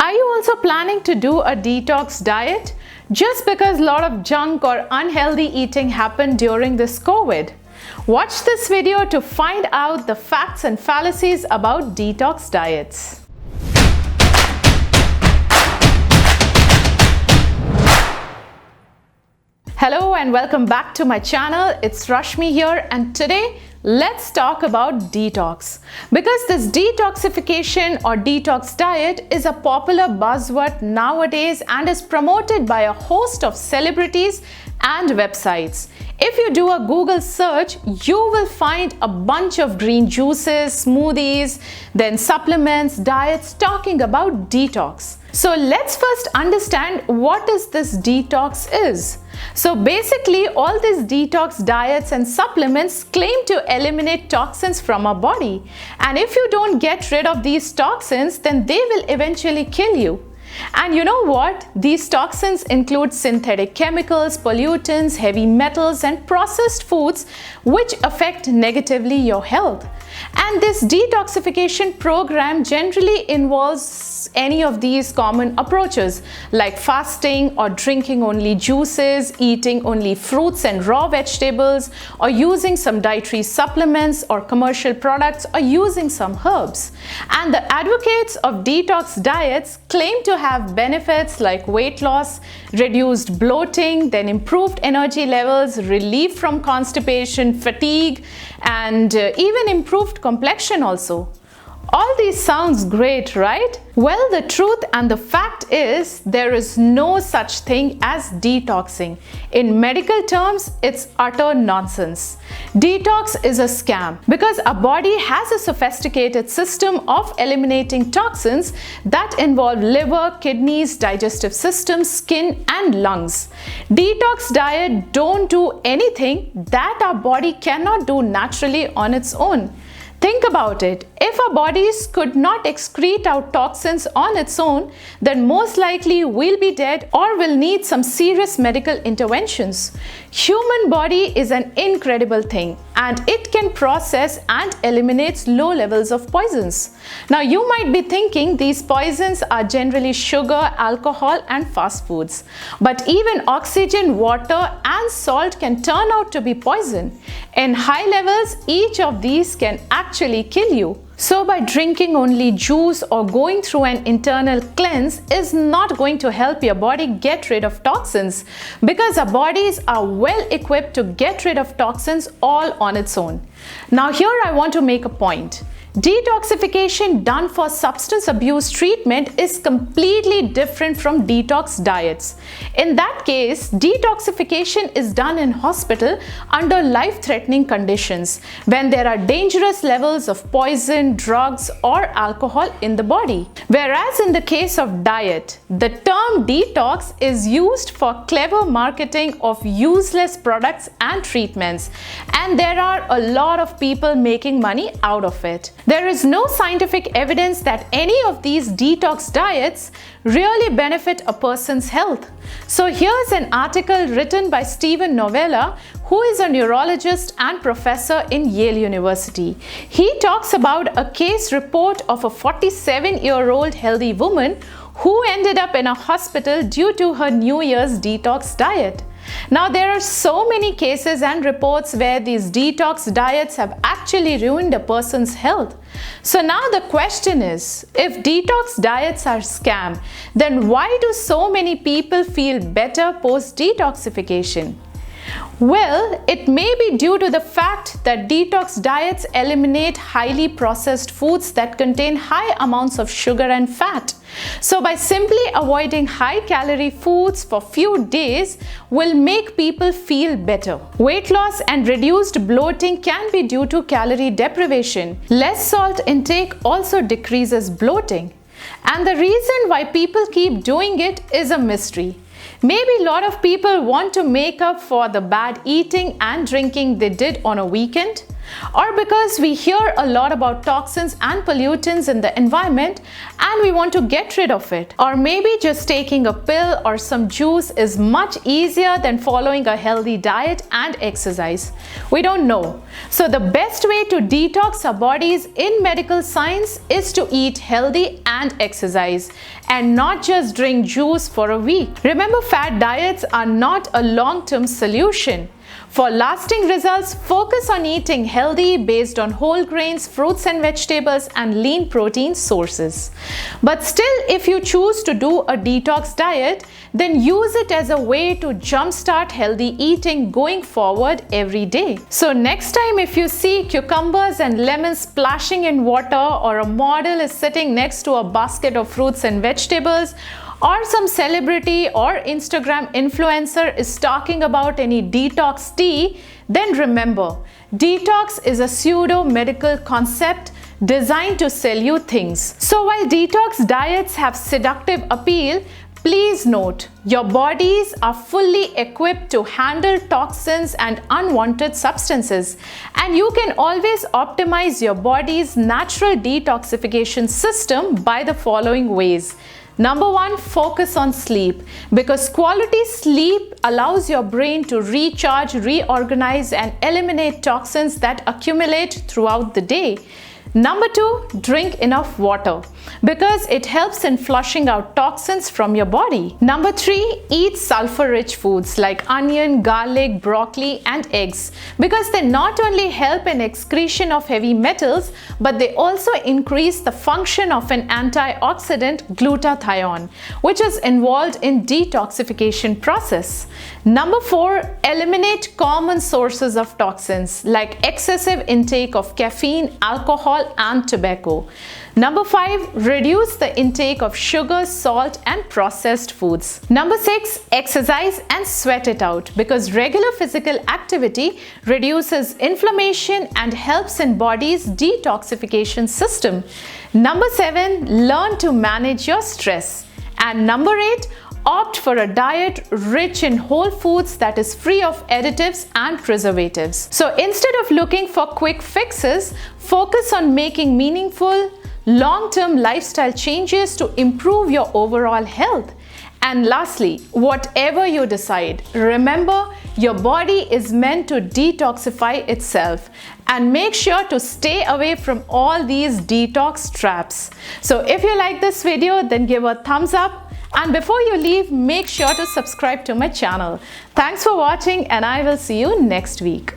Are you also planning to do a detox diet? Just because a lot of junk or unhealthy eating happened during this COVID. Watch this video to find out the facts and fallacies about detox diets. Hello and welcome back to my channel. It's Rashmi here, and today let's talk about detox, because this detoxification or detox diet is a popular buzzword nowadays and is promoted by a host of celebrities and websites. If you do a Google search, you will find a bunch of green juices, smoothies, then supplements, diets talking about detox. So let's first understand what is this detox is. So basically, all these detox diets and supplements claim to eliminate toxins from our body. And if you don't get rid of these toxins, then they will eventually kill you. And you know what? These toxins include synthetic chemicals, pollutants, heavy metals, and processed foods which affect negatively your health. And this detoxification program generally involves any of these common approaches like fasting or drinking only juices, eating only fruits and raw vegetables, or using some dietary supplements or commercial products, or using some herbs. And the advocates of detox diets claim to have benefits like weight loss, reduced bloating, then improved energy levels, relief from constipation, fatigue, and even improved complexion also. All these sounds great, right? Well, the truth and the fact is there is no such thing as detoxing. In medical terms, it's utter nonsense. Detox is a scam because our body has a sophisticated system of eliminating toxins that involve liver, kidneys, digestive system, skin, and lungs. Detox diet don't do anything that our body cannot do naturally on its own. Think about it. If our bodies could not excrete out toxins on its own, then most likely we'll be dead or will need some serious medical interventions. Human body is an incredible thing, and it can process and eliminates low levels of poisons. Now you might be thinking these poisons are generally sugar, alcohol, and fast foods. But even oxygen, water, and salt can turn out to be poison. In high levels, each of these can actually kill you. So by drinking only juice or going through an internal cleanse is not going to help your body get rid of toxins, because our bodies are well equipped to get rid of toxins all on its own. Now here I want to make a point. Detoxification done for substance abuse treatment is completely different from detox diets. In that case, detoxification is done in hospital under life-threatening conditions when there are dangerous levels of poison, drugs, or alcohol in the body. Whereas in the case of diet, the term detox is used for clever marketing of useless products and treatments, and there are a lot of people making money out of it. There is no scientific evidence that any of these detox diets really benefit a person's health. So here's an article written by Steven Novella, who is a neurologist and professor in Yale University. He talks about a case report of a 47-year-old healthy woman who ended up in a hospital due to her New Year's detox diet. Now, there are so many cases and reports where these detox diets have actually ruined a person's health. So now the question is, if detox diets are scam, then why do so many people feel better post-detoxification? Well, it may be due to the fact that detox diets eliminate highly processed foods that contain high amounts of sugar and fat. So by simply avoiding high-calorie foods for few days will make people feel better. Weight loss and reduced bloating can be due to calorie deprivation. Less salt intake also decreases bloating. And the reason why people keep doing it is a mystery. Maybe a lot of people want to make up for the bad eating and drinking they did on a weekend. or because we hear a lot about toxins and pollutants in the environment and we want to get rid of it. Or maybe just taking a pill or some juice is much easier than following a healthy diet and exercise. We don't know. So the best way to detox our bodies in medical science is to eat healthy and exercise, and not just drink juice for a week. Remember, fad diets are not a long-term solution. For lasting results, focus on eating healthy based on whole grains, fruits and vegetables, and lean protein sources. But still, if you choose to do a detox diet, then use it as a way to jumpstart healthy eating going forward every day. So next time if you see cucumbers and lemons splashing in water, or a model is sitting next to a basket of fruits and vegetables, or some celebrity or Instagram influencer is talking about any detox tea, then remember, detox is a pseudo-medical concept designed to sell you things. So while detox diets have seductive appeal, please note, your bodies are fully equipped to handle toxins and unwanted substances, and you can always optimize your body's natural detoxification system by the following ways. Number 1, focus on sleep, because quality sleep allows your brain to recharge, reorganize, and eliminate toxins that accumulate throughout the day. Number 2, drink enough water, because it helps in flushing out toxins from your body. Number 3, eat sulfur-rich foods like onion, garlic, broccoli, and eggs, because they not only help in excretion of heavy metals, but they also increase the function of an antioxidant, glutathione, which is involved in detoxification process. Number 4, eliminate common sources of toxins like excessive intake of caffeine, alcohol, and tobacco. Number 5, reduce the intake of sugar, salt, and processed foods. Number 6, exercise and sweat it out, because regular physical activity reduces inflammation and helps in body's detoxification system. Number 7, learn to manage your stress. And number 8, opt for a diet rich in whole foods that is free of additives and preservatives. So instead of looking for quick fixes, focus on making meaningful, long-term lifestyle changes to improve your overall health. And lastly, whatever you decide, remember, your body is meant to detoxify itself, and make sure to stay away from all these detox traps. So if you like this video, then give a thumbs up. And before you leave, make sure to subscribe to my channel. Thanks for watching, and I will see you next week.